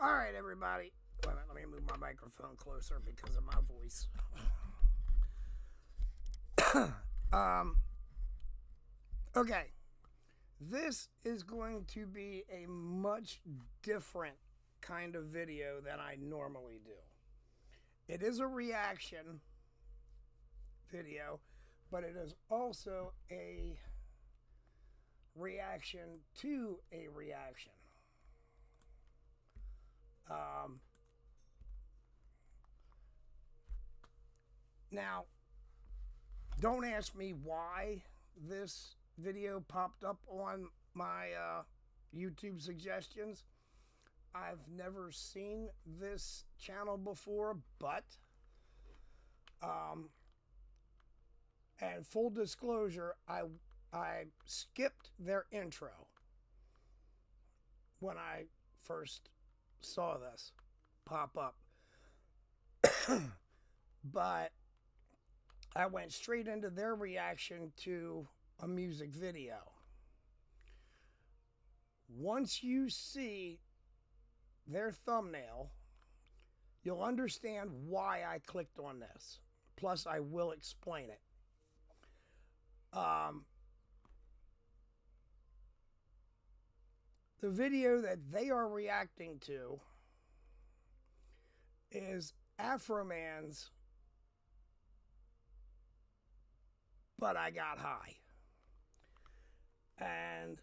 All right, everybody. Wait a minute, let me move my microphone closer because of my voice. Okay. This is going to be a much different kind of video than I normally do. It is a reaction video, but it is also a reaction to a reaction. Now, don't ask me why this video popped up on my YouTube suggestions. I've never seen this channel before, but and full disclosure, I skipped their intro when I first saw this pop up. But I went straight into their reaction to a music video. Once you see their thumbnail, you'll understand why I clicked on this. Plus, I will explain it. The video that they are reacting to is Afroman's But I Got High. And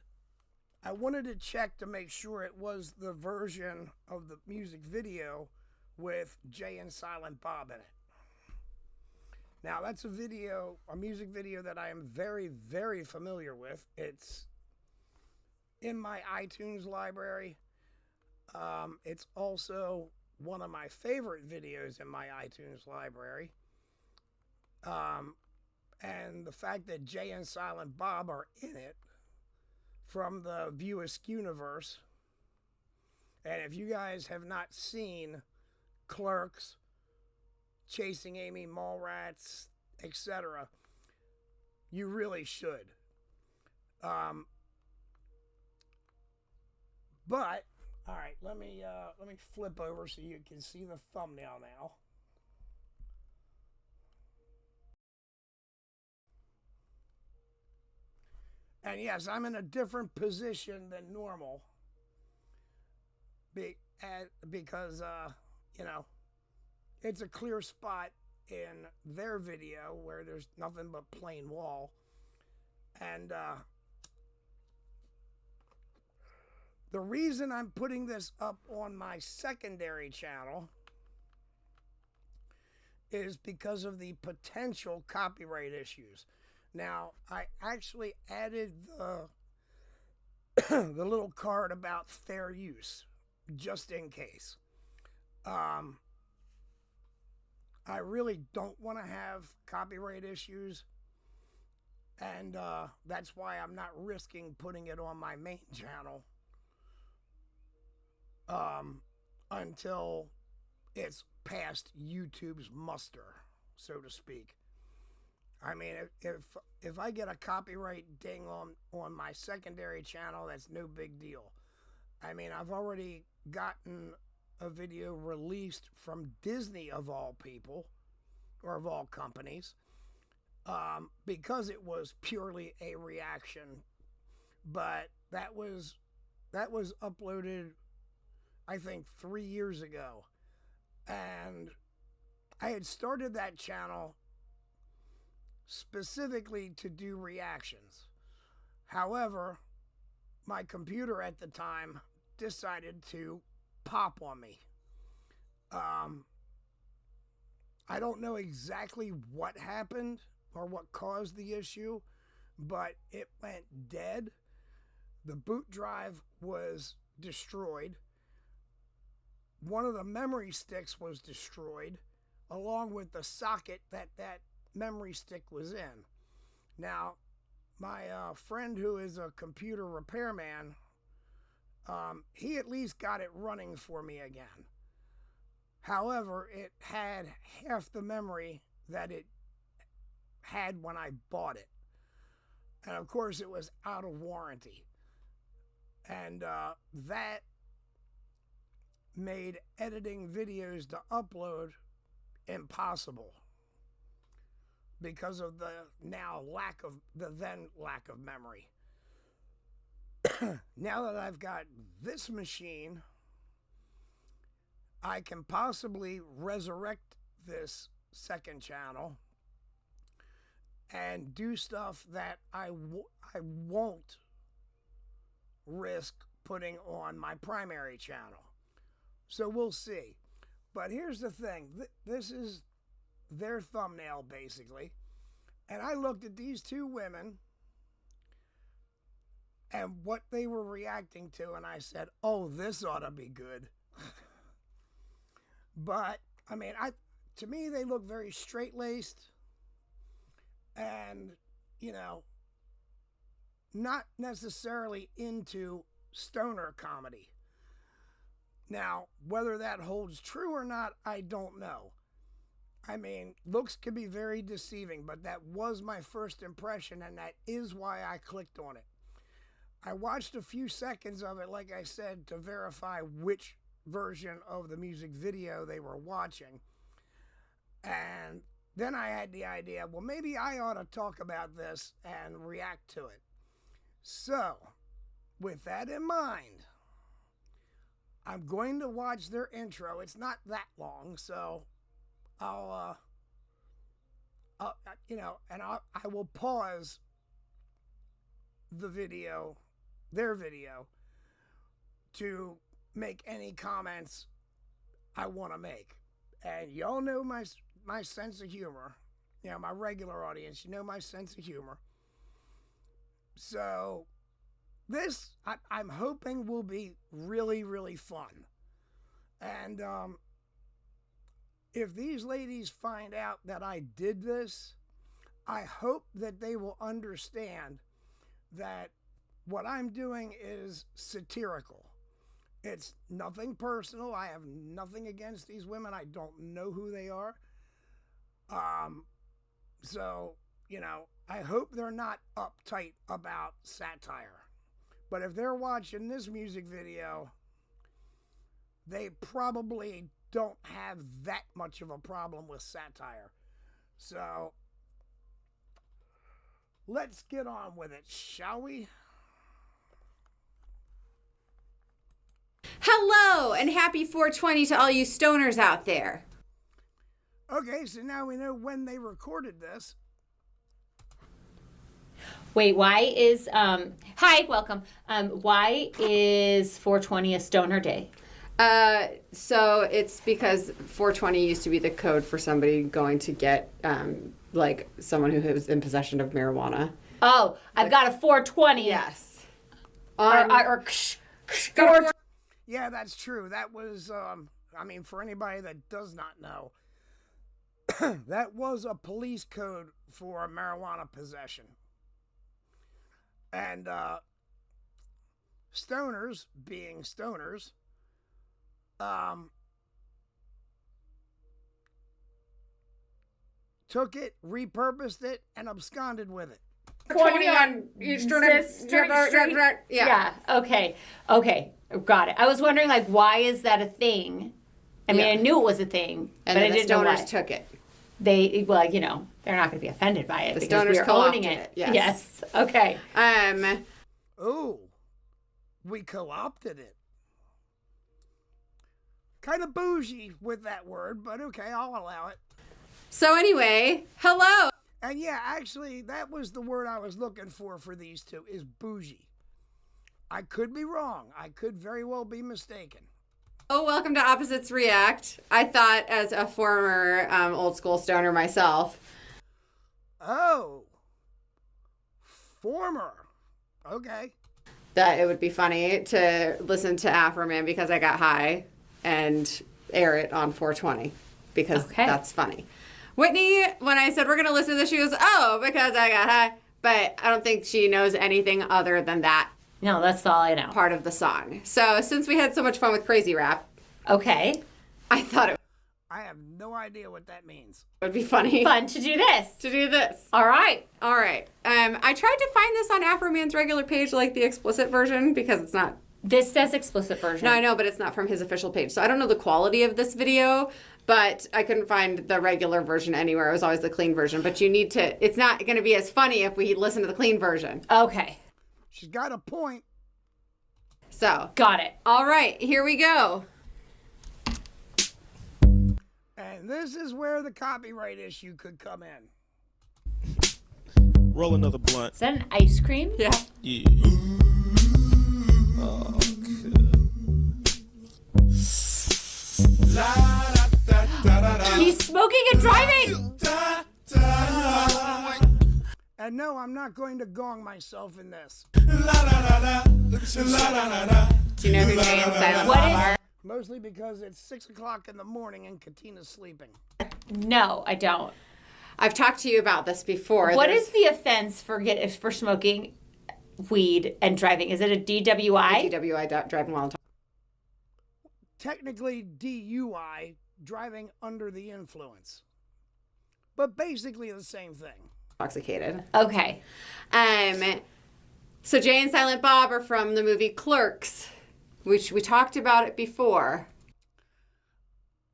I wanted to check to make sure it was the version of the music video with Jay and Silent Bob in it. Now, that's a music video that I am very, very familiar with. It's in my iTunes library. It's also one of my favorite videos in my iTunes library. And the fact that Jay and Silent Bob are in it from the View Askew universe. And if you guys have not seen Clerks, Chasing Amy Mallrats, etc., you really should. But all right, let me flip over so you can see the thumbnail now. And yes, I'm in a different position than normal because you know, it's a clear spot in their video where there's nothing but plain wall. And the reason I'm putting this up on my secondary channel is because of the potential copyright issues. Now, I actually added the little card about fair use, just in case. I really don't want to have copyright issues, and that's why I'm not risking putting it on my main channel until it's past YouTube's muster, so to speak. I mean, if I get a copyright ding on my secondary channel, that's no big deal. I mean, I've already gotten a video released from Disney, of all people, or of all companies, because it was purely a reaction. But that was uploaded, I think, 3 years ago. And I had started that channel specifically to do reactions. However, my computer at the time decided to pop on me. I don't know exactly what happened or what caused the issue, but it went dead. The boot drive was destroyed. One of the memory sticks was destroyed, along with the socket that memory stick was in. Now, my friend who is a computer repairman, he at least got it running for me again. However, it had half the memory that it had when I bought it. And of course, it was out of warranty. And that made editing videos to upload impossible because of the then lack of memory. Now that I've got this machine, I can possibly resurrect this second channel and do stuff that I won't risk putting on my primary channel. So we'll see. But here's the thing. This is their thumbnail, basically. And I looked at these two women and what they were reacting to, and I said, oh, this ought to be good. But, I mean, to me, they look very straight-laced and, you know, not necessarily into stoner comedy. Now, whether that holds true or not, I don't know. I mean, looks can be very deceiving, but that was my first impression, and that is why I clicked on it. I watched a few seconds of it, like I said, to verify which version of the music video they were watching. And then I had the idea, well, maybe I ought to talk about this and react to it. So, with that in mind, I'm going to watch their intro. It's not that long, so I will pause the video, their video, to make any comments I want to make. And y'all know my sense of humor. You know, my regular audience, you know my sense of humor. So this, I'm hoping, will be really, really fun. And if these ladies find out that I did this, I hope that they will understand that what I'm doing is satirical. It's nothing personal. I have nothing against these women. I don't know who they are. So, you know, I hope they're not uptight about satire. But if they're watching this music video, they probably don't have that much of a problem with satire. So, let's get on with it, shall we? Hello, and happy 420 to all you stoners out there. Okay, so now we know when they recorded this. Wait, why is, hi, welcome. Why is 420 a stoner day? So it's because 420 used to be the code for somebody going to get, like, someone who was in possession of marijuana. Oh, I've got a 420. Yes. Yeah, that's true. That was, I mean, for anybody that does not know, that was a police code for marijuana possession. And stoners, being stoners, took it, repurposed it, and absconded with it. 20 on Eastern and Yeah. Okay. Got it. I was wondering, like, why is that a thing? I mean, I knew it was a thing, and but I didn't know why. The stoners took it. They, well, you know, they're not going to be offended by it the because stoners we're owning co-opted it. Yes. Okay. Oh, we co-opted it. Kind of bougie with that word, but okay, I'll allow it. So anyway, hello. And yeah, actually, that was the word I was looking for these two, is bougie. I could be wrong. I could very well be mistaken. Oh, welcome to Opposites React. I thought, as a former old school stoner myself. Oh. Former. Okay. That it would be funny to listen to Afro Man because I got high and air it on 420 because that's funny. Whitney, when I said we're going to listen to this, she goes, oh, because I got high. But I don't think she knows anything other than that. No, that's all I know. Part of the song. So since we had so much fun with Crazy Rap. Okay. I thought I have no idea what that means. It would be funny. Fun to do this. All right. I tried to find this on Afro Man's regular page, like the explicit version, because it's not This says explicit version. No, I know, but it's not from his official page. So I don't know the quality of this video, but I couldn't find the regular version anywhere. It was always the clean version. But you need to, it's not going to be as funny if we listen to the clean version. Okay. She's got a point. So. Got it. All right, here we go. And this is where the copyright issue could come in. Roll another blunt. Is that an ice cream? Yeah. Yeah. He's smoking and driving. And no, I'm not going to gong myself in this. Do you know who Jay and Silent Bob are? Mostly because it's 6 o'clock in the morning and Katina's sleeping. No, I don't. I've talked to you about this before. What is the offense for smoking weed and driving? Is it a DWI? DWI, driving while Technically DUI, driving under the influence. But basically the same thing. intoxicated. Okay. So Jay and Silent Bob are from the movie Clerks, which we talked about it before.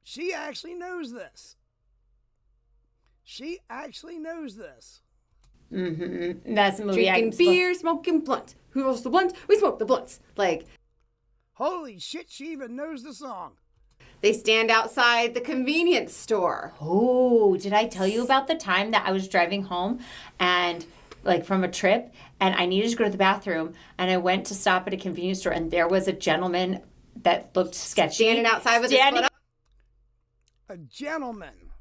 She actually knows this. She actually knows this. Mm-hmm. That's a movie. Drinking beer, smoking blunts. Who rolls the blunts? We smoke the blunts. Like, holy shit, she even knows the song. they stand outside the convenience store. Oh, did I tell you about the time that I was driving home and like from a trip and I needed to go to the bathroom and I went to stop at a convenience store and there was a gentleman that looked sketchy. Standing outside with his foot up. A gentleman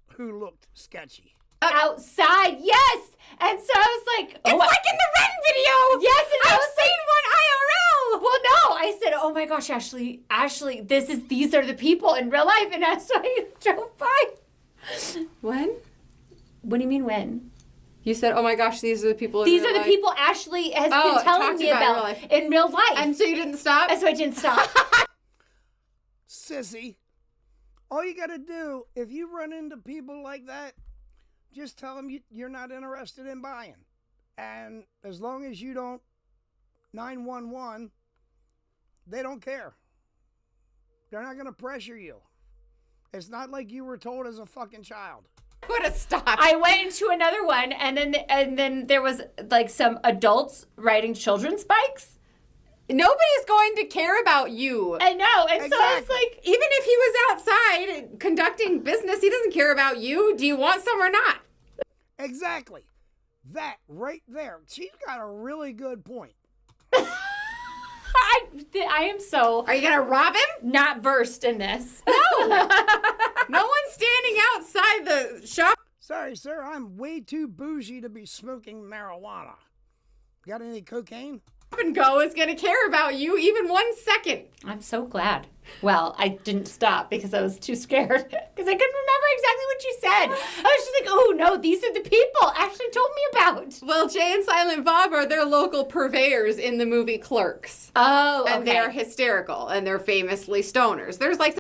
who looked sketchy. Outside, yes! And so I was like... It's like in the Ren video! Yes, and I've seen one IRL! Well, no, I said, oh my gosh, Ashley, these are the people in real life. And that's why I drove by. When? What do you mean when? You said, oh my gosh, these are the people in These real are the life. people Ashley has been telling talked me about about in real life. And so you didn't stop? And so I didn't stop. Sissy, all you gotta do, if you run into people like that, just tell them you're not interested in buying. And as long as you don't 911, they don't care. They're not gonna pressure you. It's not like you were told as a fucking child. Would have stopped. I went into another one, and then there was like some adults riding children's bikes. Nobody's going to care about you. I know, and so I was like, even if he was outside conducting business, he doesn't care about you. Do you want some or not? Exactly. That right there. She's got a really good point. I am so Are you going to rob him? not versed in this. No. No one's standing outside the shop. Sorry, sir, I'm way too bougie to be smoking marijuana. Got any cocaine? And go is going to care about you even 1 second. I'm so glad. Well, I didn't stop because I was too scared because I couldn't remember exactly what you said. I was just like, oh no, these are the people Ashley told me about. Well, Jay and Silent Bob are their local purveyors in the movie Clerks. Oh, okay. And they're hysterical, and they're famously stoners. There's like...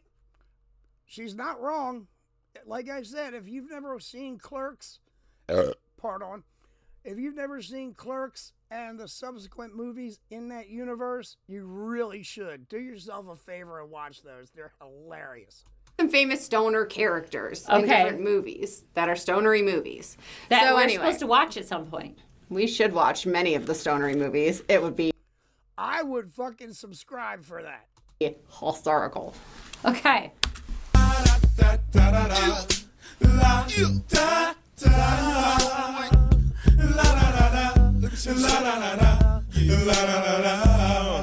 She's not wrong. Like I said, if you've never seen Clerks, if you've never seen Clerks and the subsequent movies in that universe, you really should. Do yourself a favor and watch those. They're hilarious. Some famous stoner characters in different movies that are stonery movies. That so we're anyway, supposed to watch at some point. we should watch many of the stonery movies. It would be I would fucking subscribe for that. historical. Okay.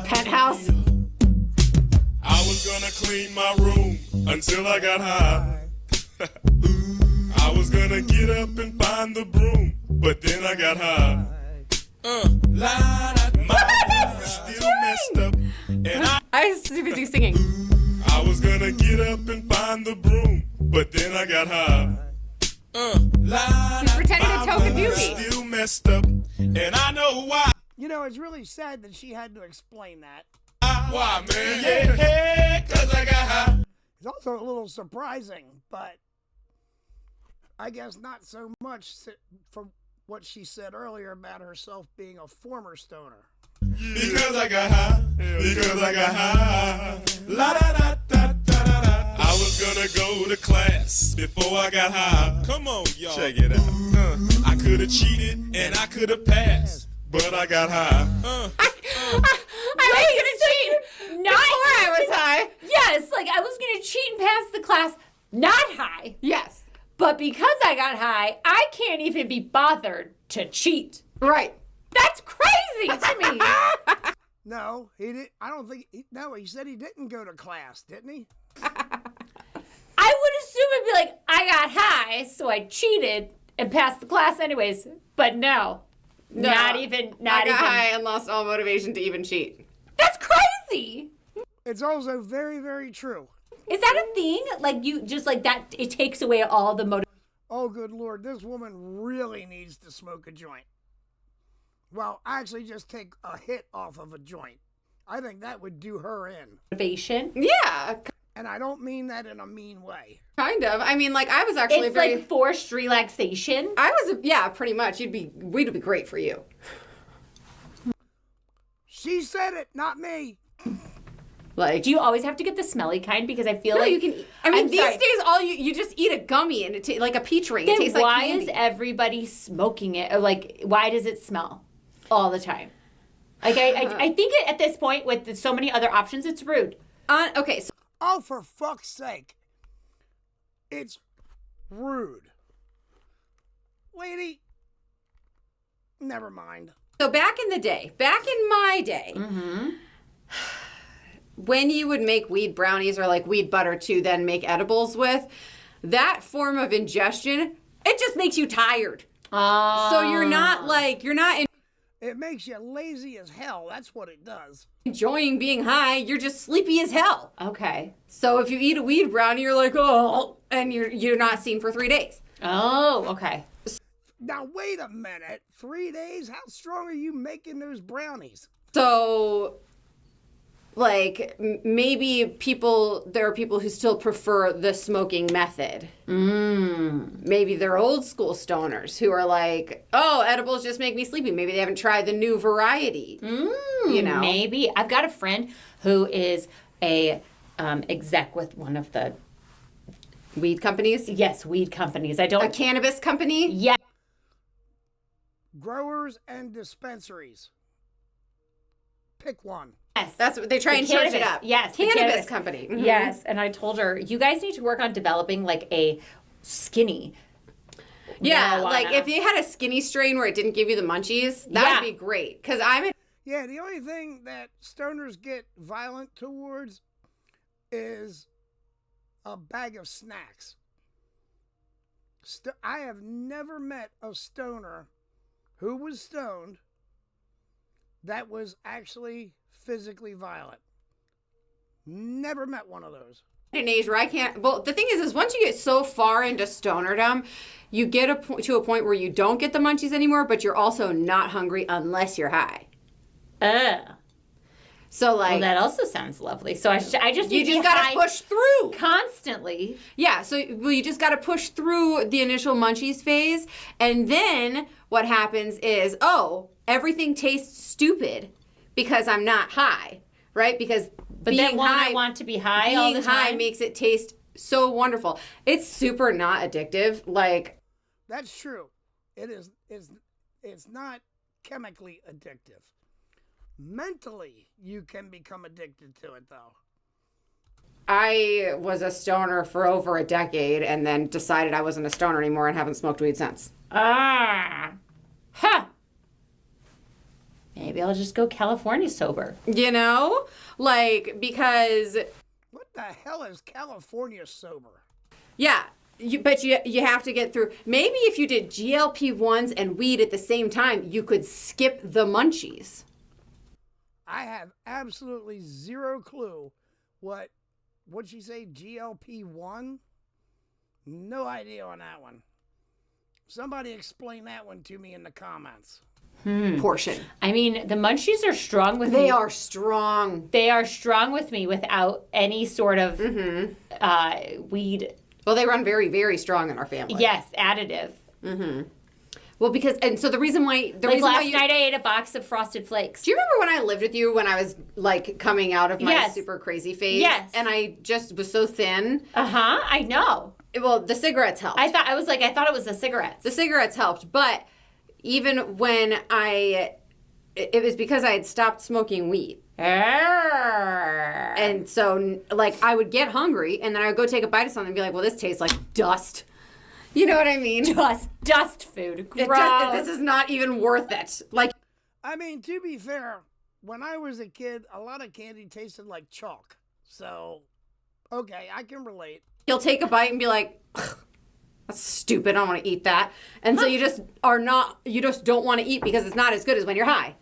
Penthouse. I was gonna clean my room until I got high. I was gonna get up and find the broom, but then I got high. My still messed up, and I was too busy singing. I was gonna get up and find the broom, but then I got high. He's pretending to toke a doobie. Still messed up, and I know why. You know, it's really sad that she had to explain that. Why, man? Yeah, 'cause I got high. It's also a little surprising, but I guess not so much from what she said earlier about herself being a former stoner. Because I got high. Because I got high. La da da da da da da. I was gonna go to class before I got high. Come on, y'all. Check it out. I could have cheated and I could have passed, but I got high. I was gonna cheat. Not Before I was high. Yes, like I was gonna cheat and pass the class, not high. Yes. But because I got high, I can't even be bothered to cheat. Right. That's crazy to me. No, he didn't. I don't think. No, he said he didn't go to class, didn't he? I would assume it'd be like, I got high, so I cheated and passed the class anyways. But no. Not even. I got high and lost all motivation to even cheat. That's crazy. It's also very, very true. Is that a thing? Like you just like that? It takes away all the motivation. Oh, good Lord, this woman really needs to smoke a joint. Well, actually, just take a hit off of a joint. I think that would do her in. Yeah. And I don't mean that in a mean way. Kind of. I mean, like, I was actually It's like forced relaxation. Yeah, pretty much. We'd be great for you. She said it, not me. Like, Do you always have to get the smelly kind? Because I feel no, like you can. I mean, I'm these sorry. days, you just eat a gummy and it like a peach ring. Then It tastes like why candy. is everybody smoking it? Or like, why does it smell all the time? Like, I think at this point, with so many other options, it's rude. Okay, so Oh, for fuck's sake. It's rude. Lady, never mind. back in my day, when you would make weed brownies or like weed butter to then make edibles with, that form of ingestion, it just makes you tired. So you're not It makes you lazy as hell. That's what it does. enjoying being high. You're just sleepy as hell. Okay. So if you eat a weed brownie, you're like, oh, and you're not seen for 3 days. Oh, okay. Now, wait a minute. 3 days? How strong are you making those brownies? So, like, maybe there are people who still prefer the smoking method. Maybe they're old school stoners who are like, oh, edibles just make me sleepy. Maybe they haven't tried the new variety. You know? Maybe. I've got a friend who is a exec with one of the Weed companies? weed companies. A cannabis company? Yeah. Growers and dispensaries. Pick one. Yes. That's what they try and charge it cannabis. up. Yes. the Cannabis company. Mhm. Yes. And I told her, you guys need to work on developing like a skinny. Yeah, marijuana. like if you had a skinny strain where it didn't give you the munchies, that Yeah. would be great. Because Yeah, the only thing that stoners get violent towards is a bag of snacks. I have never met a stoner who was stoned that was actually physically violent. Never met one of those. an age where I can't. Well, the thing is once you get so far into stonerdom, you get to a point where you don't get the munchies anymore, but you're also not hungry unless you're high. So like, Well, that also sounds lovely. So I just you need to just be gotta high push through. constantly. Yeah, so you just got to push through the initial munchies phase, and then what happens is, oh, everything tastes stupid because I'm not high, right? Because But then won't I want to be high all the being high time? makes it taste so wonderful. It's super not addictive. Like, That's true. It is. It's not chemically addictive. Mentally, you can become addicted to it, though. I was a stoner for over a decade and then decided I wasn't a stoner anymore and haven't smoked weed since. Maybe I'll just go California sober. You know? Like, because... What the hell is California sober? Yeah, but you have to get through. Maybe if you did GLP-1s and weed at the same time, you could skip the munchies. I have absolutely zero clue what'd she say, GLP-1? No idea on that one. Somebody explain that one to me in the comments. Portion. I mean, the munchies are strong with me. They are strong. They are strong with me without any sort of weed. Well, they run very, very strong in our family. Yes, additive. Well, because and so the reason why last night I ate a box of Frosted Flakes. Do you remember when I lived with you when I was like coming out of my Yes. super crazy phase? Yes. And I just was so thin. I know. Well, the cigarettes helped. I thought it was the cigarettes. The cigarettes helped, but even when it was because I had stopped smoking weed. And so, like, I would get hungry, and then I would go take a bite of something and be like, well, this tastes like dust. You know what I mean? Dust food. Gross. This is not even worth it. Like, I mean, to be fair, when I was a kid, a lot of candy tasted like chalk. So, okay, I can relate. you'll take a bite and be like, that's stupid, I don't want to eat that. And so you just don't want to eat because it's not as good as when you're high.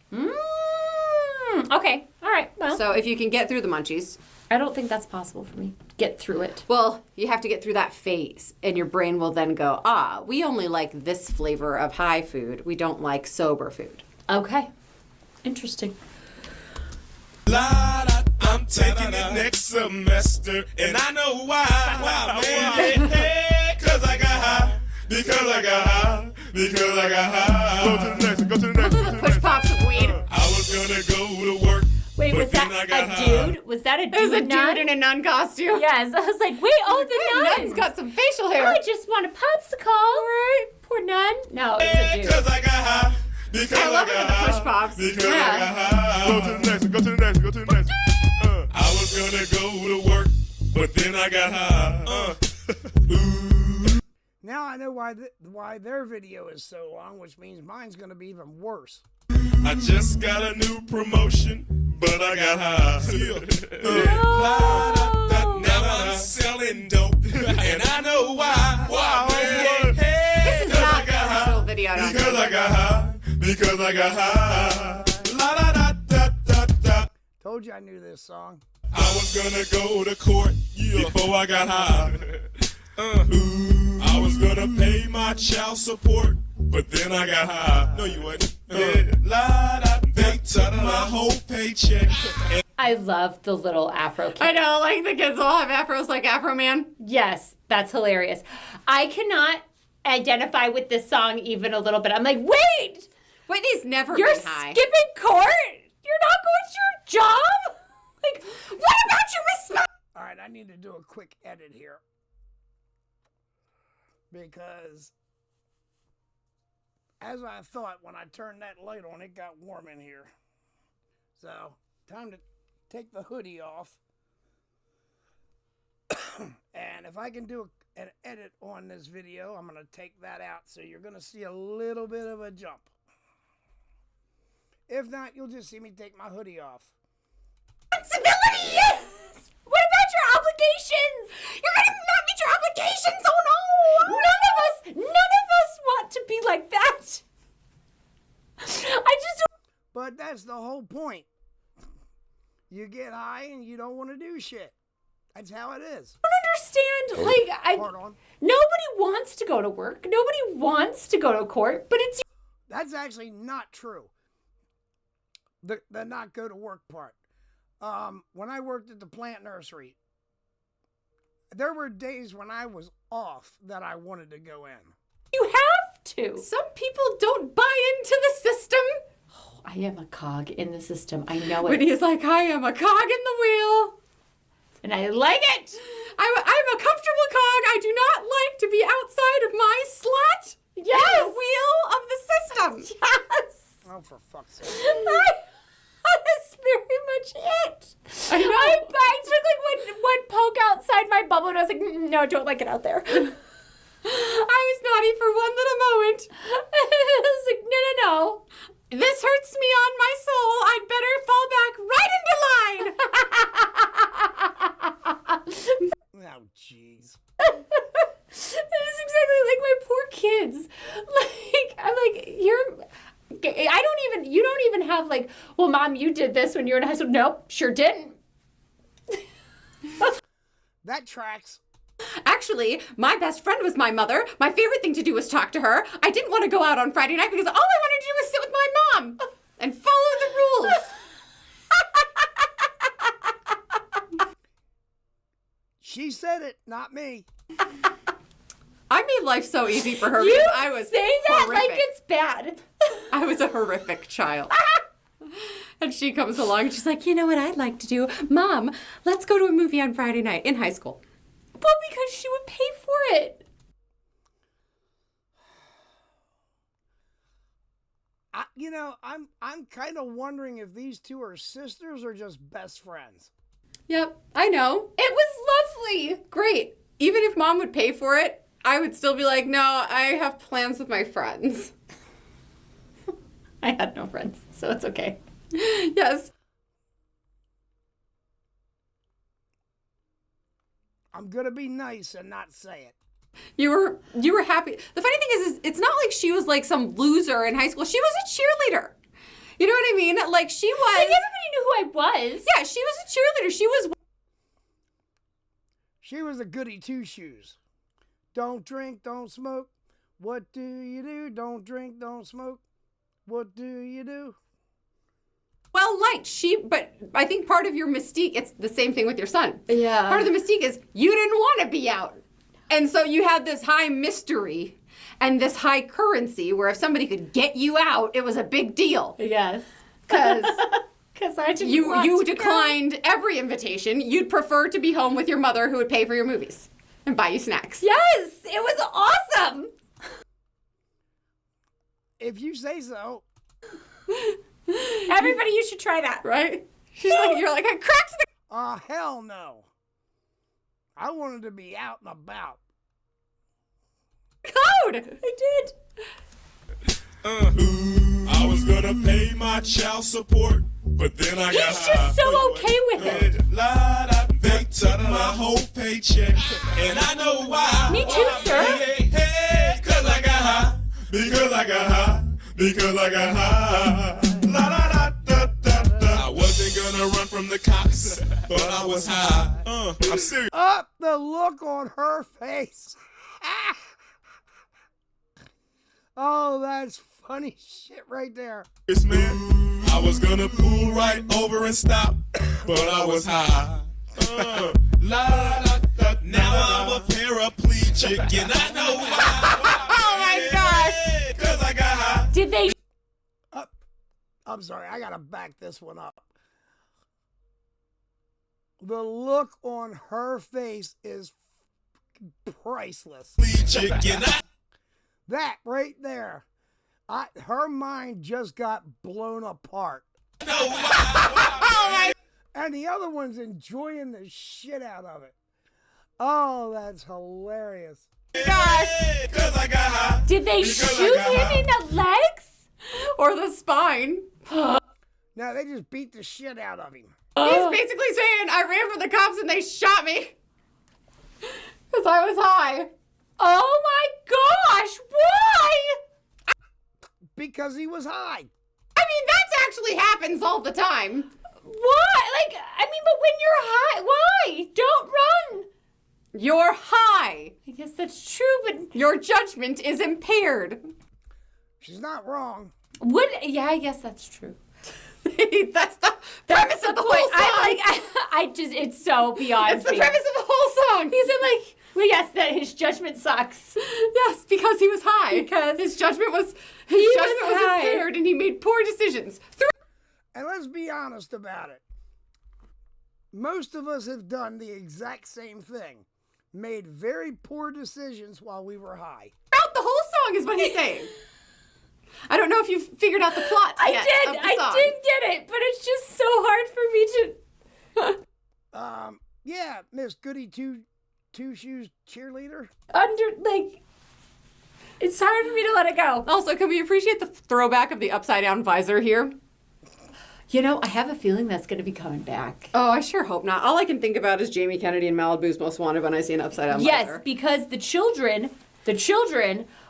Okay, all right. Well, So if you can get through the munchies. I don't think that's possible for me. Get through it. Well, you have to get through that phase, and your brain will then go, we only like this flavor of high food. We don't like sober food. Okay. Interesting. I'm taking it next semester, and I know why. Man, hey, 'cause I got high. Because I got high. Because I got high. Go to the next. Go to the next. Push pops of weed. I was gonna go to work. Wait, but was that then I got a high. dude? Was that a dude? There's a nun? dude in a nun costume. Yes, I was like, wait, the nun. Nun's got some facial hair. I just want a popsicle. Right. Poor nun. No, it's a dude. Because I got high. Because I love got it with the high. push pops. Because Yeah. I got high. Go to the next. Go to the next. Go to the next. I was gonna go to work, but then I got high. Now I know why their video is so long, which means mine's going to be even worse. I just got a new promotion, but I got high. Now I'm selling dope, and I know why. Man. This is not the official video. I don't Because think. I got high. Because I got high. La da da da da da. Told you I knew this song. I was gonna go to court before I got high. I was gonna pay my child support, but then I got high. No, you wouldn't. They took my whole paycheck. I love the little Afro kid. I know, like the kids all have afros like Afro Man. Yes, that's hilarious. I cannot identify with this song even a little bit. I'm like, wait, Whitney's never you're been high. skipping court? You're not going to your job? Like, what about you, Miss Smith? All right, I need to do a quick edit here. Because as I thought, when I turned that light on, it got warm in here. So, time to take the hoodie off. And if I can do an edit on this video, I'm going to take that out. So you're going to see a little bit of a jump. If not, you'll just see me take my hoodie off. Responsibility, yes! What about your obligations? You're going to not meet your obligations? Oh, no! None of us want to be like that. I just... But that's the whole point. You get high and you don't want to do shit. That's how it is. don't understand. Like, Hold on. nobody wants to go to work. Nobody wants to go to court, but it's... That's actually not true. The not go to work part. When I worked at the plant nursery, there were days when I was off that I wanted to go in. You have to. Some people don't buy into the system. Oh, I am a cog in the system. I know it. Whitney's like, I am a cog in the wheel. And I like it. I'm a comfortable cog. I do not like to be outside of my slot. Yes. In the wheel of the system. Yes. Oh, for fuck's sake. That's very much it. I know. I took like one poke outside my bubble and I was like, no, don't like it out there. I was naughty for one little moment. I was like, no. This hurts me on my soul. I'd better fall back right into line. Oh, jeez. It is exactly like my poor kids. Like, I'm like, you don't even have like, well, Mom, you did this when you were in high school. Nope, sure didn't. That tracks. Actually, my best friend was my mother. My favorite thing to do was talk to her. I didn't want to go out on Friday night because all I wanted to do was sit with my mom and follow the rules. She said it, not me. I may made life so easy for her You because I was say that horrific. like it's bad. I was a horrific child. And she comes along and she's like, you know what I'd like to do? Mom, let's go to a movie on Friday night in high school. Well, because she would pay for it. I'm kind of wondering if these two are sisters or just best friends. Yep, I know. It was lovely. Great. Even if Mom would pay for it, I would still be like, no, I have plans with my friends. I had no friends, so it's okay. Yes. I'm going to be nice and not say it. You were happy. The funny thing is it's not like she was like some loser in high school. She was a cheerleader. You know what I mean? Like she was. Like everybody knew who I was. Yeah, she was a cheerleader. She was a goody two-shoes. Don't drink, don't smoke. What do you do? Don't drink, don't smoke. What do you do? Well liked. But I think part of your mystique, it's the same thing with your son. Yeah. Part of the mystique is you didn't want to be out. And so you had this high mystery and this high currency where if somebody could get you out, it was a big deal. Yes. Because I didn't you declined every invitation. You'd prefer to be home with your mother who would pay for your movies and buy you snacks. Yes, it was awesome. If you say so. Everybody, you should try that. Right? You're like, I cracked the... Hell no. I wanted to be out and about. code. I did. I was gonna pay my child support, but then I got He's just so okay with it. They took my whole paycheck, and I know why. Me too, sir. Hey, cause I got high, because I got high, because I got high. La da da da da da. I wasn't gonna run from the cops, but I was high. I'm serious. Up the look on her face. Oh, that's funny shit right there. Yes, man. I was gonna pull right over and stop, but I was high. La, la, da, now I'm a paraplegic, and I know why. Oh my gosh. Cause I got high. Did they? I'm sorry, I gotta back this one up. The look on her face is priceless. That right there. Her mind just got blown apart. And the other one's enjoying the shit out of it. Oh, that's hilarious. Gosh. Did they shoot him in the legs? Or the spine. No, they just beat the shit out of him. He's basically saying, I ran from the cops and they shot me. Because I was high. Oh my gosh, why? Because he was high. I mean, that actually happens all the time. Why? Like, I mean, but when you're high, why? Don't run. You're high. I guess that's true, but Your judgment is impaired. She's not wrong. yeah, I guess that's true. That's the premise of the whole song. I just, it's so beyond It's the me. premise of the whole song. Because I'm like, well, yes, that his judgment sucks. Yes, because he was high. Because his judgment was high. impaired and he made poor decisions. And let's be honest about it. Most of us have done the exact same thing. Made very poor decisions while we were high. Throughout the whole song is what he's saying. I don't know if you've figured out the plot I yet did. of the I song. did get it, but it's just so hard for me to Yeah, Miss Goody Two Shoes cheerleader. it's hard for me to let it go. Also, can we appreciate the throwback of the upside down visor here? You know, I have a feeling that's going to be coming back. Oh, I sure hope not. All I can think about is Jamie Kennedy and Malibu's Most Wanted when I see an upside down Yes, visor. because the children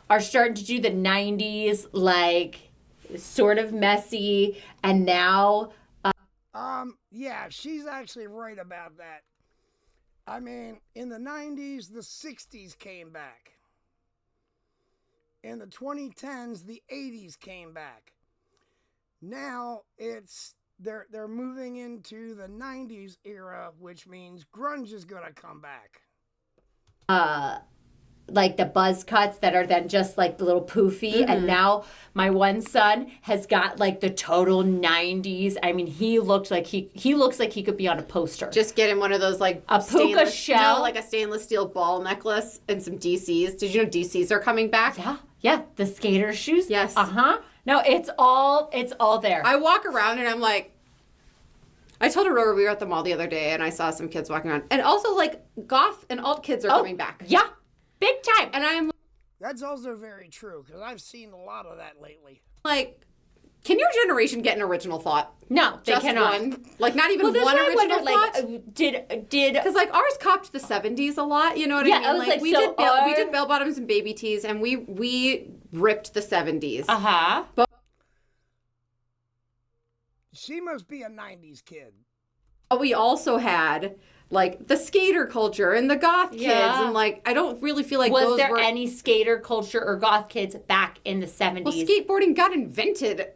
are starting to do the 90s, like, sort of messy, and now... Yeah, she's actually right about that. I mean, in the 90s, the 60s came back. In the 2010s, the 80s came back. Now they're moving into the 90s era, which means grunge is gonna come back. like the buzz cuts that are then just like the little poofy. And now my one son has got like the total 90s. I mean, he looks like he could be on a poster. Just get him one of those like a puka shell, like a stainless steel ball necklace and some DCs. Did you know DCs are coming back? Yeah, the skater shoes. Yes. No, it's all there. I walk around and I'm like, I told Aurora we were at the mall the other day and I saw some kids walking around. And also like goth and alt kids are coming back. Yeah, big time. And I'm That's also very true, because I've seen a lot of that lately. like, can your generation get an original thought? No, they Just cannot. one? Like, not even Well, one original thought? like, did Because, like, ours copped the 70s a lot, you know what I mean? Yeah, I was like, we so did bell bottoms and baby tees, and we ripped the 70s. Uh-huh. She must be a 90s kid. But we also had, like, the skater culture and the goth kids, and, like, I don't really feel like was there any skater culture or goth kids back in the 70s? Well, skateboarding got invented,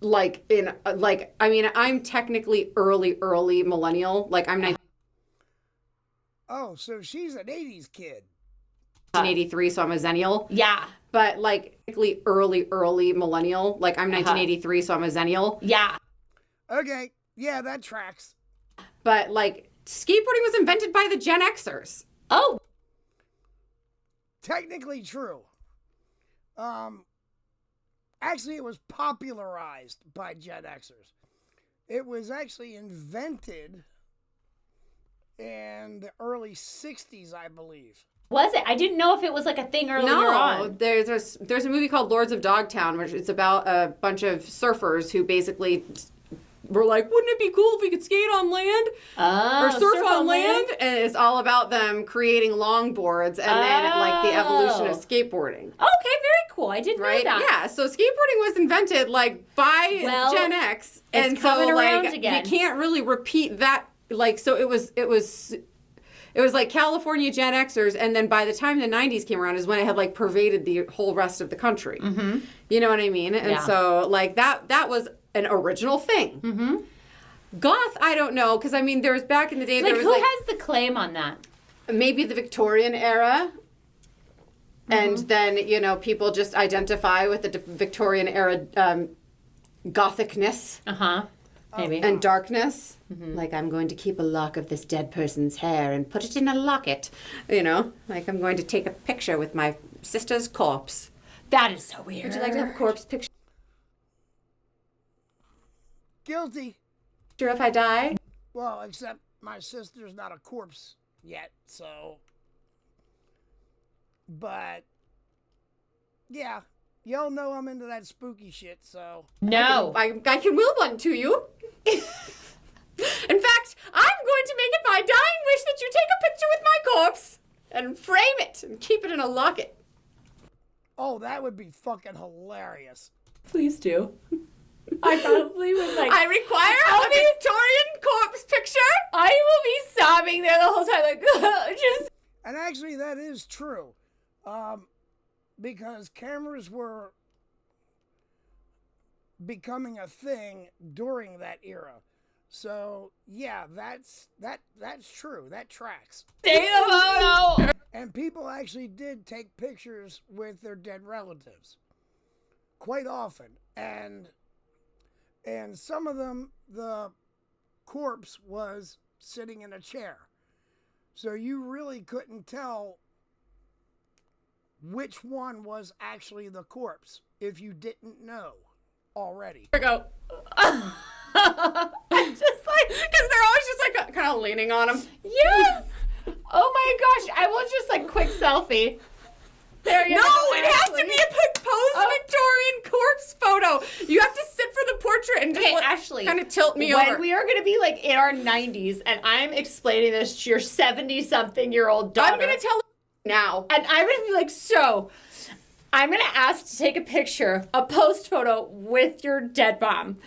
like, I mean, I'm technically early millennial. Like, I'm 1983, Oh, so she's an 80s kid. so I'm a zennial. Yeah. But, like, technically early millennial. Like, I'm 1983, so I'm a zennial. Yeah. Okay, yeah, that tracks. But, like, skateboarding was invented by the Gen Xers. Oh. Technically true. Actually, it was popularized by Gen Xers. It was actually invented in the early 60s, I believe. Was it? I didn't know if it was like a thing earlier on. There's a movie called Lords of Dogtown, which it's about a bunch of surfers who basically were like, wouldn't it be cool if we could skate on land? Or surf on land? And it's all about them creating longboards and then like the evolution of skateboarding. Okay, very cool. I didn't know that. Yeah, so skateboarding was invented like by Gen X. It's coming around again. You can't really repeat that. Like, so it was like California Gen Xers, and then by the time the 90s came around is when it had like pervaded the whole rest of the country. Mm-hmm. You know what I mean? And so like that was an original thing. Mm-hmm. Goth, I don't know, because I mean there was back in the day Like, there was who has the claim on that? maybe the Victorian era. And then, you know, people just identify with the Victorian era gothicness. Uh-huh. Maybe. And darkness. Like, I'm going to keep a lock of this dead person's hair and put it in a locket. You know? Like, I'm going to take a picture with my sister's corpse. That is so weird. Would you like to have a corpse picture Guilty. if I die? Well, except my sister's not a corpse yet, so. But, yeah. Y'all know I'm into that spooky shit, so. No. I can will one to you. In fact, I'm going to make it my dying wish that you take a picture with my corpse and frame it and keep it in a locket. Oh, that would be fucking hilarious. Please do. I probably would like. I require a Victorian corpse picture. I will be sobbing there the whole time, like, just. And actually, that is true. Because cameras were becoming a thing during that era. So, yeah, that's true. That tracks. Take the photo! And people actually did take pictures with their dead relatives quite often. And some of them, the corpse was sitting in a chair. So you really couldn't tell which one was actually the corpse if you didn't know already. Here we go. Just like, because they're always just like kind of leaning on him. Yes! Oh my gosh, I will just like quick selfie. There you go. No, it has to be a post-Victorian corpse photo. You have to sit for the portrait and just Ashley, kind of tilt me when over. we are going to be like in our 90s and I'm explaining this to your 70-something-year-old daughter. I'm going to tell her now. And I'm going to be like, so, I'm going to ask to take a picture, a post photo with your dead mom.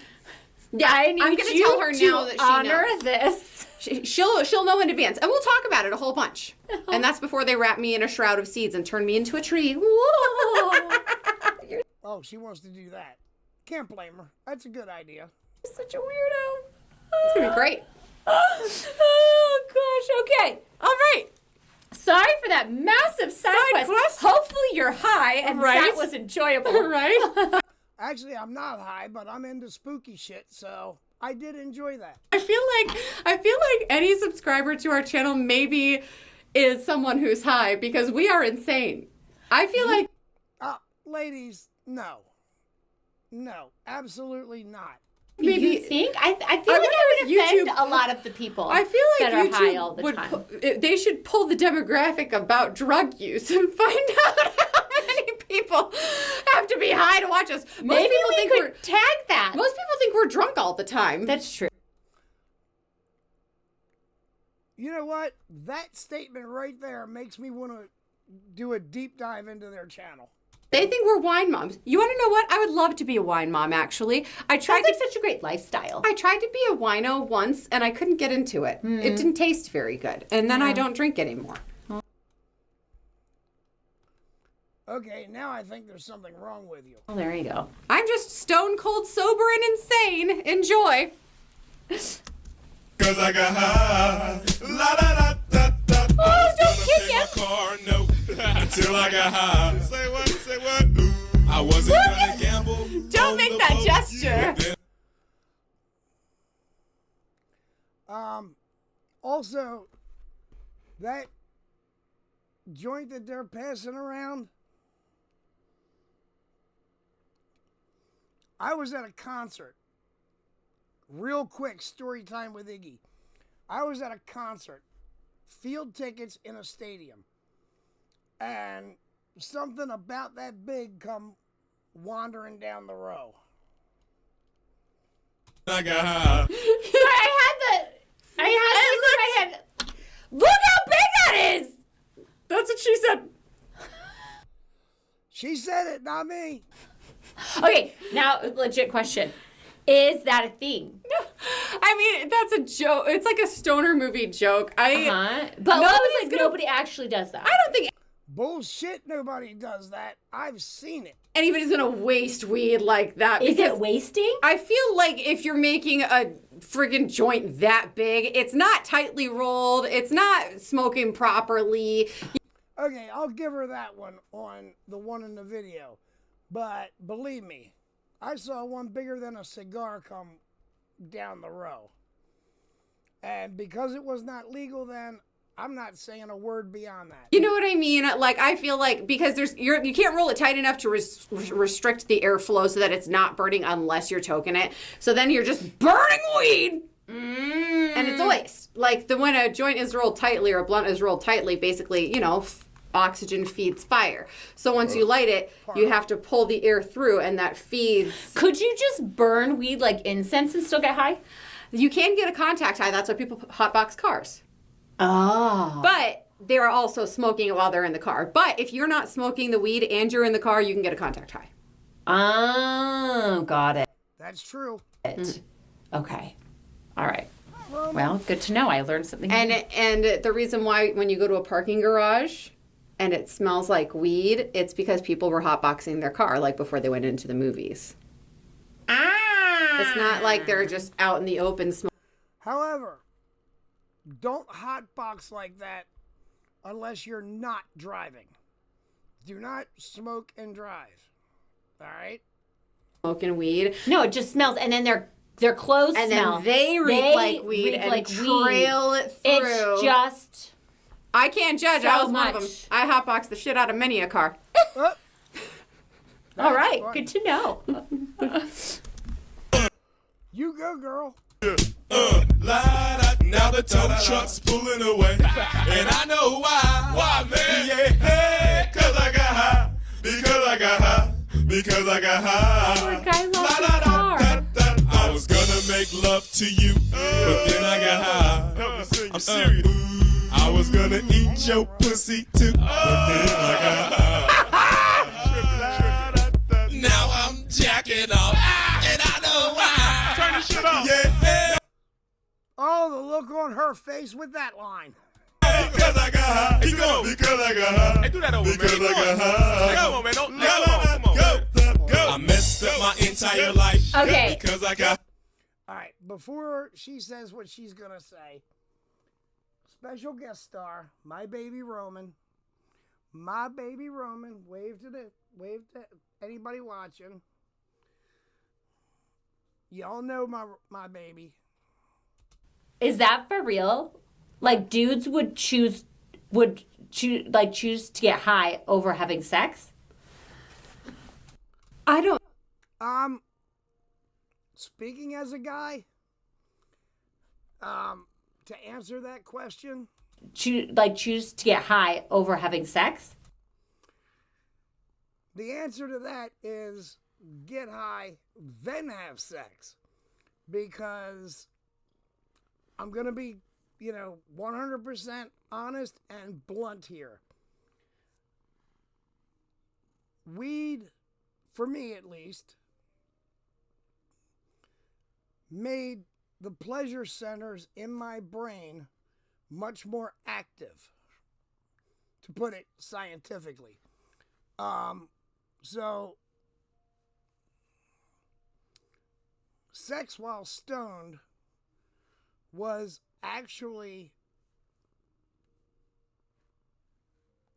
Yeah, I'm going to tell her now that she honor knows. this. She'll know in advance, and we'll talk about it a whole bunch. And that's before they wrap me in a shroud of seeds and turn me into a tree. Whoa! Oh, she wants to do that. Can't blame her. That's a good idea. You're such a weirdo. It's gonna be great. Oh gosh. Okay. All right. Sorry for that massive side quest. Hopefully you're high and that was enjoyable. Right? Actually, I'm not high, but I'm into spooky shit, so I did enjoy that. I feel like any subscriber to our channel maybe is someone who's high because we are insane. I feel like ladies, no. No, absolutely not. Maybe you think? I feel like I would offend a lot of the people. I feel like that YouTube are high all the time. They should pull the demographic about drug use and find out how many people have to be high to watch us. Maybe we could tag that. Most people think we're drunk all the time. That's true. You know what? That statement right there makes me want to do a deep dive into their channel. They think we're wine moms. You want to know what? I would love to be a wine mom, actually. Sounds like such a great lifestyle. I tried to be a wino once, and I couldn't get into it. It didn't taste very good. And then I don't drink anymore. Okay, now I think there's something wrong with you. Well, there you go. I'm just stone cold sober and insane. Enjoy. Cause I got high. La da da da da. Oh, don't kick my it. car, no. Until I got high. Say what? Say what? I wasn't gonna gamble. Don't make that gesture. Also, that joint that they're passing around, I was at a concert. Real quick story time with Iggy. I was at a concert, field tickets in a stadium, and something about that big come wandering down the row. I got high. I had look how big that is. That's what she said. She said it, not me. Okay, now legit question. Is that a thing? I mean, that's a joke. It's like a stoner movie joke. But nobody actually does that. I don't think Bullshit, nobody does that. I've seen it. anybody's gonna waste weed like that. Is it wasting? I feel like if you're making a friggin' joint that big, it's not tightly rolled. It's not smoking properly. Okay, I'll give her that one on the one in the video. But believe me, I saw one bigger than a cigar come down the row. And because it was not legal then, I'm not saying a word beyond that. You know what I mean? Like, I feel like because you can't roll it tight enough to restrict the airflow so that it's not burning unless you're toking it. So then you're just burning weed. And it's a waste. Like, when a joint is rolled tightly or a blunt is rolled tightly, basically, you know, oxygen feeds fire. So once you light it, you have to pull the air through, and that feeds. Could you just burn weed like incense and still get high? You can get a contact high. That's why people hotbox cars. Oh. But they're also smoking it while they're in the car. But if you're not smoking the weed and you're in the car, you can get a contact high. Oh, got it. That's true. Okay. All right. Well, good to know. I learned something new. And the reason why when you go to a parking garage and it smells like weed, it's because people were hotboxing their car like before they went into the movies. It's not like they're just out in the open smoking. However, don't hotbox like that unless you're not driving. Do not smoke and drive. All right? Smoking weed. No, it just smells, and then their clothes and smell. then they reek like weed and trail it through. It's just I can't judge. so I was much. one of them. I hotboxed the shit out of many a car. all right. fun. Good to know. You go, girl. Now the tow truck's pulling away, and I know why. Why, man? Yeah, hey, 'cause I got high, because I got high, because I got high. Poor guy lost his car. I was gonna make love to you, but then I got high. I'm serious. I was gonna eat your pussy too, but then I got high. Now I'm jacking off, and I know why. Turn the shit off. Yeah. Oh, the look on her face with that line. Because I got high. Keep going. Because I got high. Hey, do that over, Because man. I got high. Come on, man. Don't Come on. Go. I messed up my entire life. Okay. Because I got. All right, before she says what she's going to say, special guest star, my baby Roman. My baby Roman. Wave to anybody watching. Y'all know my baby. Is that for real? Like dudes would choose to get high over having sex? I don't. Speaking as a guy, to answer that question, choose to get high over having sex? the answer to that is get high, then have sex. Because I'm going to be, 100% honest and blunt here. Weed, for me at least, made the pleasure centers in my brain much more active, to put it scientifically. So, sex while stoned was actually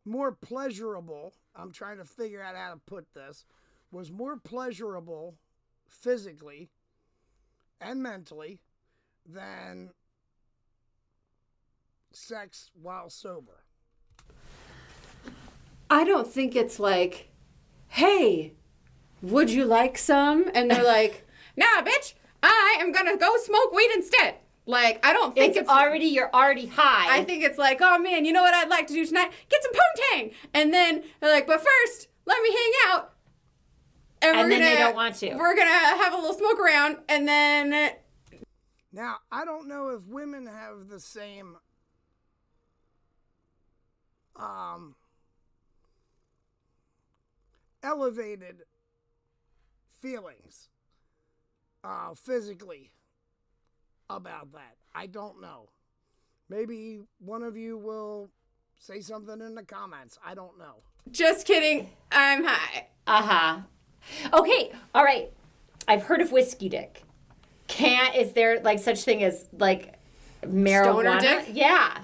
more pleasurable. I'm trying to figure out how to put this. Was more pleasurable physically and mentally than sex while sober. I don't think it's like, hey, would you like some? And they're like, nah, bitch, I am going to go smoke weed instead. Like, I don't think you're already high. I think it's like, oh man, you know what I'd like to do tonight? Get some poontang. And then they're like, but first, let me hang out. And then they don't want to. We're going to have a little smoke around. And then. Now, I don't know if women have the same elevated feelings physically about that. I don't know. Maybe one of you will say something in the comments. I don't know. Just kidding. I'm high. Uh-huh. Okay, all right. I've heard of whiskey dick. Is there like such thing as like marijuana? Stoner dick? Yeah.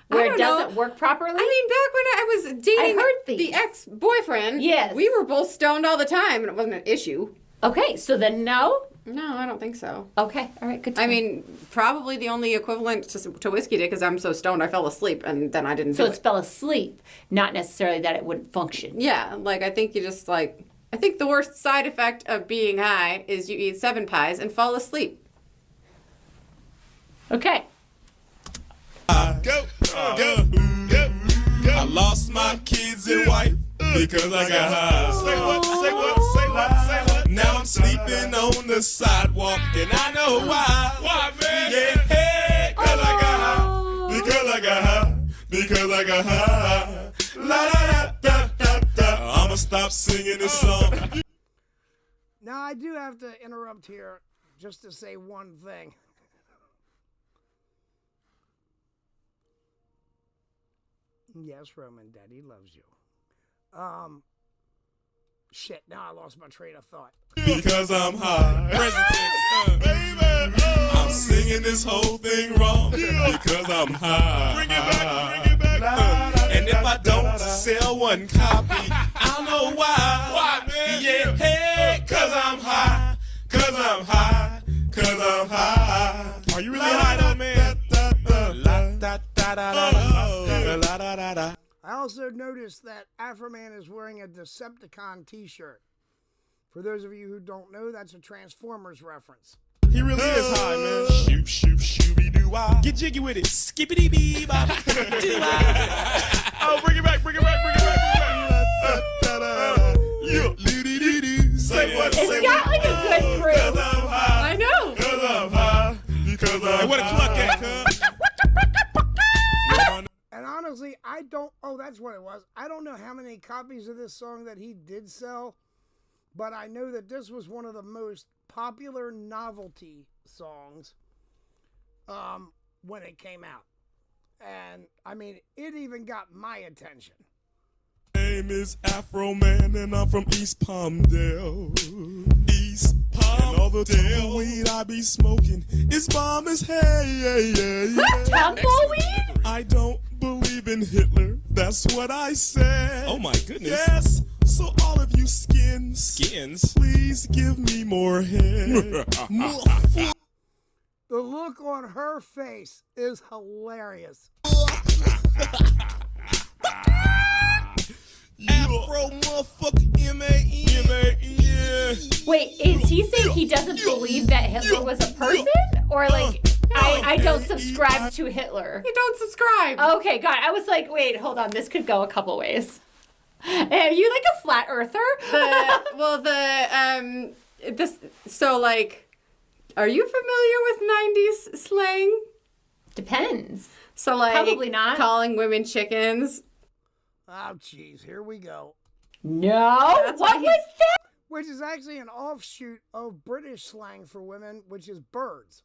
Where it doesn't work properly? I mean, back when I was dating the ex-boyfriend, yes, we were both stoned all the time, and it wasn't an issue. Okay, so then no? No, I don't think so. Okay, all right, good to know. I mean, probably the only equivalent to whiskey dick is I'm so stoned I fell asleep, and then I didn't do it. So it's fell asleep, not necessarily that it wouldn't function. Yeah, like I think you just like... I think the worst side effect of being high is you eat 7 pies and fall asleep. Okay. Go. I lost my kids and wife because I got high. Say what? Now I'm sleeping on the sidewalk and I know why. Why, man? Yeah, hey, cause I got high. Because I got high. La da da da da. I'ma stop singing this song. Now, I do have to interrupt here just to say one thing. Yes, Roman, Daddy loves you. Shit, now I lost my train of thought. Because I'm high. Present tense, I'm singing this whole thing wrong. Because I'm high. Bring it back. And if I don't sell one copy, I don't know why. Why, man? Yeah, hey, cause I'm high. Cause I'm high. Cause I'm high. Are you really high though, man? I also noticed that Afroman is wearing a Decepticon t-shirt. For those of you who don't know, that's a Transformers reference. He really is high, man. Shoot, shooby-doo-wah. Get jiggy with it. Skippity-bee-bop. Oh, bring it back. Say what? It's got like a good groove. I know. Cause I'm high. Hey, what a cluck at, cuz. And honestly, that's what it was. I don't know how many copies of this song that he did sell, but I know that this was one of the most popular novelty songs when it came out. And, I mean, it even got my attention. My name is Afro Man, and I'm from East Palmdale. And all the tumbleweed I be smoking is bomb as hey, yeah. Tumbleweed? I don't believe in Hitler. That's what I said. Oh my goodness. Yes. So all of you skins, please give me more head. The look on her face is hilarious. Afro motherfucker M-A-N. Wait, is he saying he doesn't believe that Hitler was a person? Or like, I don't subscribe to Hitler? You don't subscribe. Okay, God. I was like, wait, hold on. This could go a couple ways. Are you like a flat earther? So like, are you familiar with 90s slang? Depends. So like, Probably not. Calling women chickens. Oh, jeez, here we go. No? That's What why was that? Which is actually an offshoot of British slang for women, which is birds.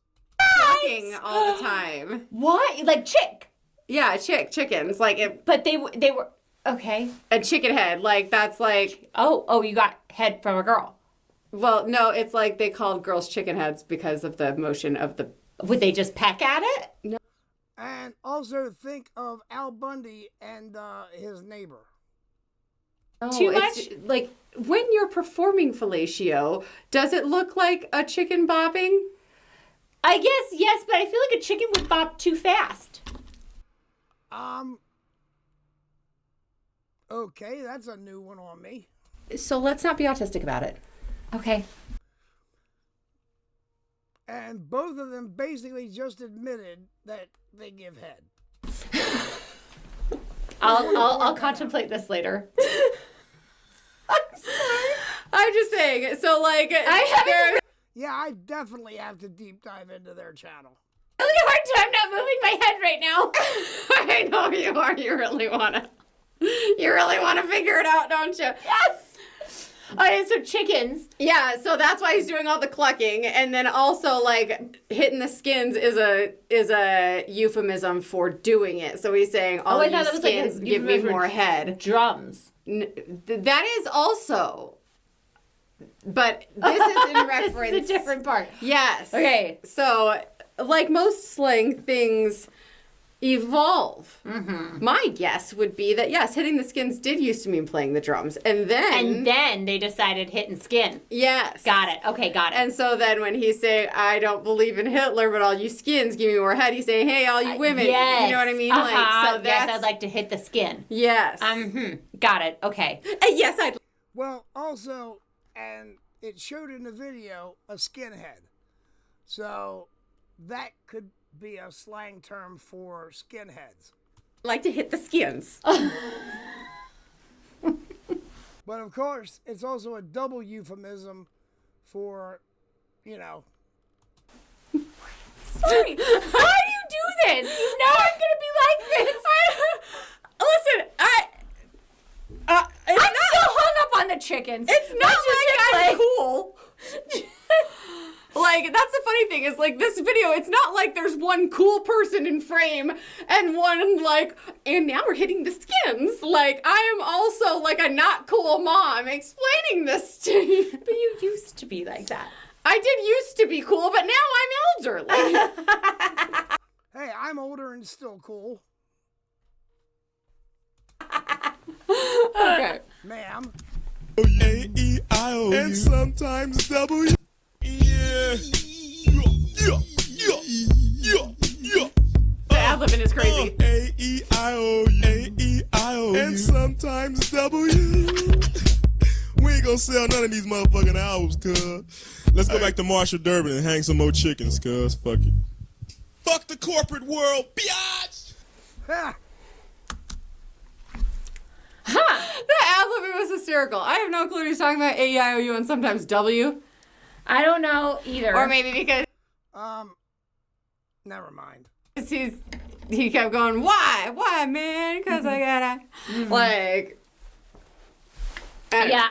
Talking all the time. What? Like chick? Yeah, chickens. Like it, But they were okay. a chicken head. Like that's like. Oh, you got head from a girl. Well, no, it's like they called girls chicken heads because of the motion of the. Would they just peck at it? No. And also think of Al Bundy and his neighbor. Too It's, much? like when you're performing fellatio, does it look like a chicken bobbing? I guess yes, but I feel like a chicken would bop too fast. Okay, that's a new one on me. So let's not be autistic about it. Okay. And both of them basically just admitted that they give head. I'll contemplate this later. I'm just saying. So like, Yeah, I definitely have to deep dive into their channel. I have a hard time not moving my head right now. I know you are. You really wanna figure it out, don't you? Yes. Okay, so chickens. Yeah, so that's why he's doing all the clucking, and then also like hitting the skins is a euphemism for doing it. So he's saying all I you thought that was like skins a give me euphemism for more head. Drums. That is also, but this is in reference. This is a different part. Yes. Okay. So like most slang things evolve. Mm-hmm. My guess would be that yes, hitting the skins did used to mean playing the drums, and then they decided hitting skin. yes, Got it. Okay, got it. And so then when he's saying, I don't believe in Hitler, but all you skins give me more head, he's saying, hey, all you women. Yes. You know what I mean? Uh-huh. Like, so yes, that's, I'd like to hit the skin. yes. Got it. Okay. Yes, I'd. Well, also, and it showed in the video, a skinhead. So that could be a slang term for skinheads. like to hit the skins. But of course, it's also a double euphemism for, you know. Sorry. Why do you do this? You know I'm going to be like this. Listen, I'm still hung up on the chickens. it's not like I'm like cool. Like, that's the funny thing is, like, this video, it's not like there's one cool person in frame and one, like, and now we're hitting the skins. Like, I am also, like, a not cool mom explaining this to you. But you used to be like that. I did used to be cool, but now I'm elderly. Hey, I'm older and still cool. Okay. Ma'am. A-E-I-O-U. And sometimes W. Yeah. The ad-libbing is crazy. A-E-I-O-U. A-E-I-O-U. And sometimes W. We ain't gonna sell none of these motherfucking albums, cuz. Let's go back to Marshall Durbin and hang some more chickens, cuz. Fuck it. Fuck the corporate world, biatch! Ha! The ad-libbing was hysterical. I have no clue what he's talking about. A-E-I-O-U and sometimes W. I don't know either. Or maybe because Never mind. he kept going, why, man? Because I gotta, like, I don't know. Yeah.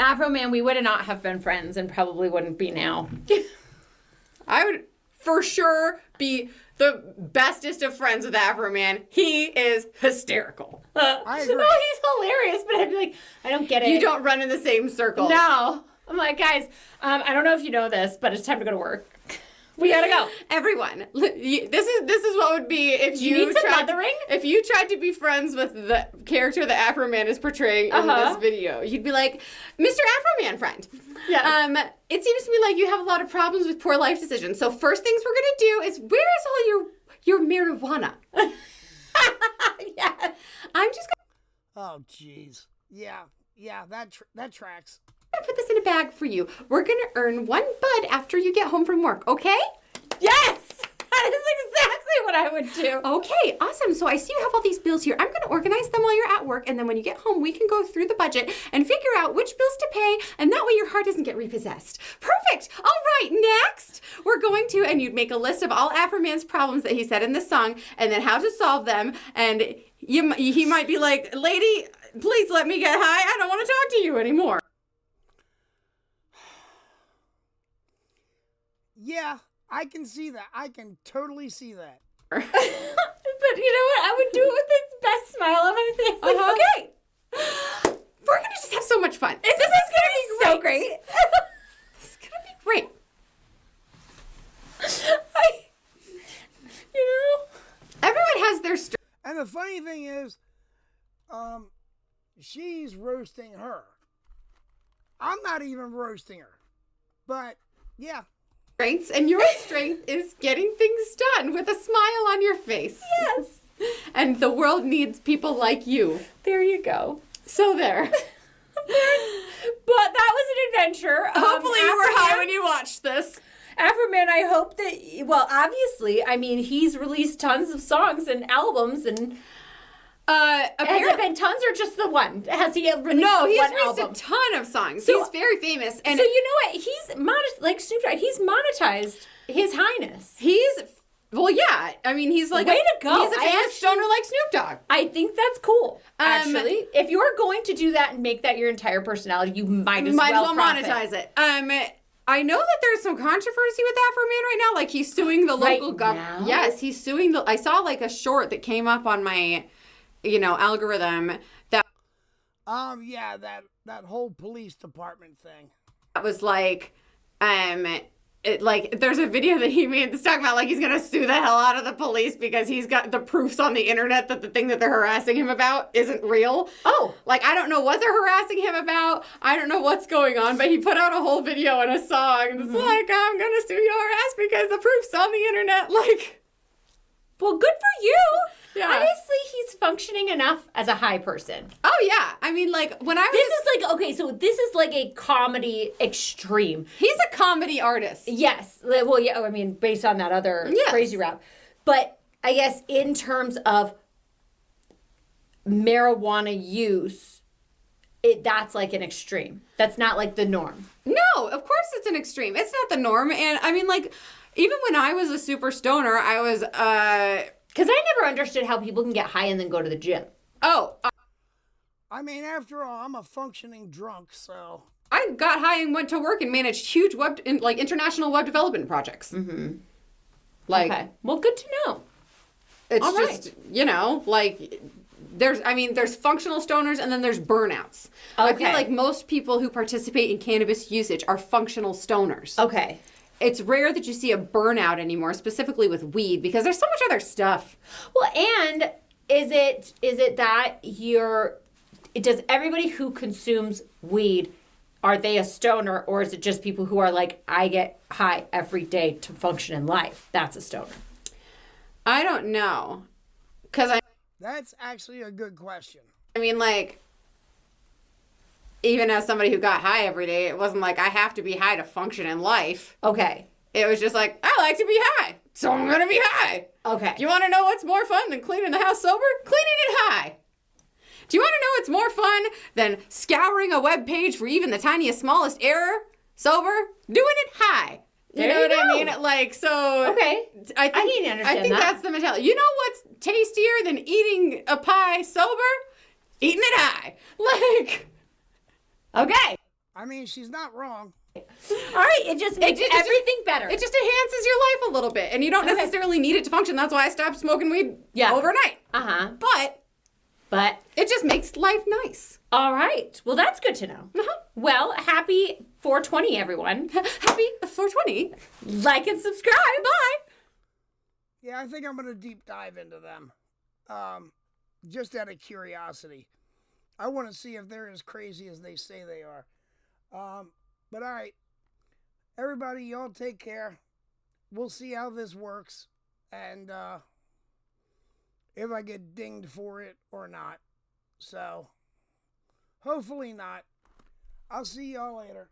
Afro Man, we would not have been friends and probably wouldn't be now. I would for sure be the bestest of friends with Afro Man. He is hysterical. I agree. No, he's hilarious, but I'd be like, I don't get it. You don't run in the same circle. No. I'm like, guys, I don't know if you know this, but it's time to go to work. We gotta go. Everyone, this is what would be if you need some mothering? If you tried to be friends with the character that Afro Man is portraying in this video. You'd be like, Mr. Afro Man friend. Yeah. It seems to me like you have a lot of problems with poor life decisions. So first things we're gonna do is, where is all your marijuana? Yes. I'm just gonna. Oh, jeez. Yeah, that tracks. I'm gonna put this in a bag for you. We're gonna earn 1 bud after you get home from work, okay? Yes! That is exactly what I would do. Okay, awesome. So I see you have all these bills here. I'm gonna organize them while you're at work, and then when you get home, we can go through the budget and figure out which bills to pay, and that way your heart doesn't get repossessed. Perfect! All right, next, we're going to, and you'd make a list of all Afro Man's problems that he said in this song, and then how to solve them, and he might be like, lady, please let me get high. I don't want to talk to you anymore. Yeah, I can see that. I can totally see that. But you know what? I would do it with the best smile on my face. Like, okay. We're going to just have so much fun. This is going to be so great. This is going to be great. Everyone has their story. And the funny thing is, she's roasting her. I'm not even roasting her. But, yeah. Strengths, and your strength is getting things done with a smile on your face. Yes. And the world needs people like you. There you go. So there. But that was an adventure. Hopefully you were high when you watched this. Afro Man, I hope that, well, obviously, I mean, he's released tons of songs and albums, and has it been tons or just the one? Has he released No, he's one released album? a ton of songs. So, he's very famous. And so you know what? He's like Snoop Dogg. He's monetized His Highness. Well, yeah. I mean, he's like Way to go. He's a famous stoner like Snoop Dogg. I think that's cool. Actually, if you're going to do that and make that your entire personality, you might as well monetize it. I know that there's some controversy with Afro Man right now. Like, he's suing the local government. Yes, he's suing I saw like a short that came up on my, algorithm that. Yeah, that whole police department thing. That was like, there's a video that he made that's talking about like he's gonna sue the hell out of the police because he's got the proofs on the internet that the thing that they're harassing him about isn't real. Oh. Like, I don't know what they're harassing him about. I don't know what's going on, but he put out a whole video and a song. And it's like, I'm gonna sue your ass because the proof's on the internet. Like, well, good for you. Yeah. Obviously, he's functioning enough as a high person. Oh, yeah. I mean, like, when I was... This is like a comedy extreme. He's a comedy artist. Yes. Well, yeah, I mean, based on that other crazy rap. But I guess in terms of marijuana use, that's like an extreme. That's not like the norm. No, of course it's an extreme. It's not the norm. And, I mean, like, even when I was a super stoner, I was... Because I never understood how people can get high and then go to the gym. Oh. I mean, after all, I'm a functioning drunk, so... I got high and went to work and managed huge international web development projects. Mm-hmm. Like, okay. Well, good to know. It's all just, like... There's functional stoners and then there's burnouts. Okay. I feel like most people who participate in cannabis usage are functional stoners. Okay. It's rare that you see a burnout anymore, specifically with weed, because there's so much other stuff. Well, and is it that does everybody who consumes weed, are they a stoner, or is it just people who are like, I get high every day to function in life? That's a stoner. I don't know. That's actually a good question. I mean, like, even as somebody who got high every day, it wasn't like I have to be high to function in life. Okay. It was just like, I like to be high, so I'm going to be high. Okay. Do you want to know what's more fun than cleaning the house sober? Cleaning it high. Do you want to know what's more fun than scouring a web page for even the tiniest, smallest error sober? Doing it high. You know what I mean? Like, so... Okay. I think that's the mentality. You know what's tastier than eating a pie sober? Eating it high. Like... Okay. I mean, she's not wrong. All right. It just makes everything better. It just enhances your life a little bit. And you don't necessarily need it to function. That's why I stopped smoking weed overnight. Uh-huh. But it just makes life nice. All right. Well, that's good to know. Uh-huh. Well, happy 420, everyone. Happy 420. Like and subscribe. Bye. Yeah, I think I'm going to deep dive into them. Just out of curiosity. I want to see if they're as crazy as they say they are. But all right. Everybody, y'all take care. We'll see how this works. And if I get dinged for it or not. So, hopefully not. I'll see y'all later.